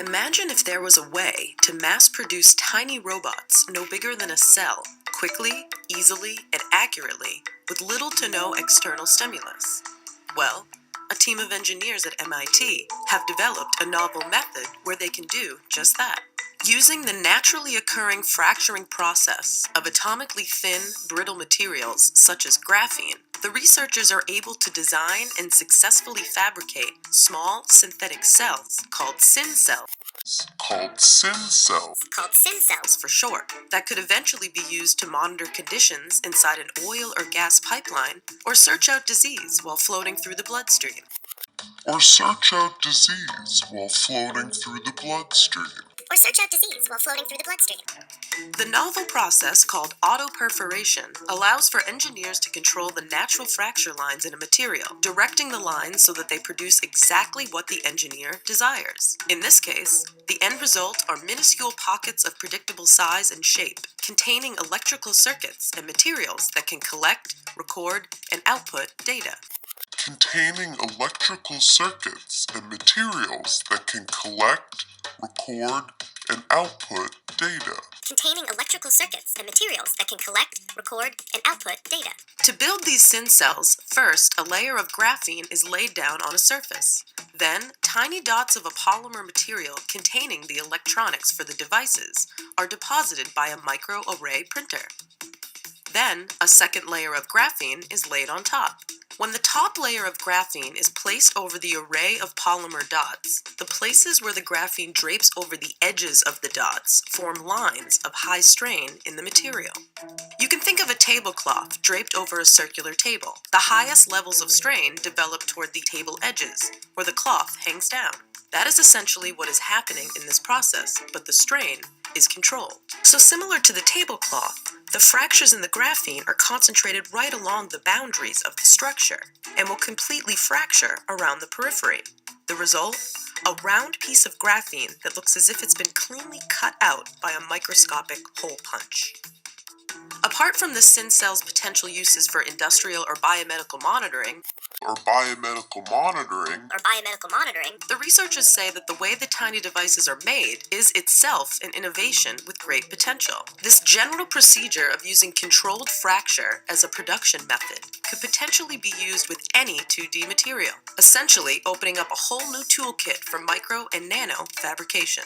Imagine if there was a way to mass-produce tiny robots no bigger than a cell, quickly, easily, and accurately, with little to no external stimulus. Well, a team of engineers at MIT have developed a novel method where they can do just that. Using the naturally occurring fracturing process of atomically thin, brittle materials such as graphene, the researchers are able to design and successfully fabricate small synthetic cells called syn cells for short, that could eventually be used to monitor conditions inside an oil or gas pipeline or search out disease while floating through the bloodstream. The novel process called autoperforation allows for engineers to control the natural fracture lines in a material, directing the lines so that they produce exactly what the engineer desires. In this case, the end result are minuscule pockets of predictable size and shape, containing electrical circuits and materials that can collect, record, and output data. To build these syn cells, first a layer of graphene is laid down on a surface. Then, tiny dots of a polymer material containing the electronics for the devices are deposited by a microarray printer. Then, a second layer of graphene is laid on top. When the top layer of graphene is placed over the array of polymer dots, the places where the graphene drapes over the edges of the dots form lines of high strain in the material. You can think of a tablecloth draped over a circular table. The highest levels of strain develop toward the table edges, where the cloth hangs down. That is essentially what is happening in this process, but the strain is controlled. So similar to the tablecloth, the fractures in the graphene are concentrated right along the boundaries of the structure and will completely fracture around the periphery. The result? A round piece of graphene that looks as if it's been cleanly cut out by a microscopic hole punch. Apart from the syn cell's potential uses for industrial or biomedical monitoring, the researchers say that the way the tiny devices are made is itself an innovation with great potential. This general procedure of using controlled fracture as a production method could potentially be used with any 2D material, essentially opening up a whole new toolkit for micro and nano fabrication.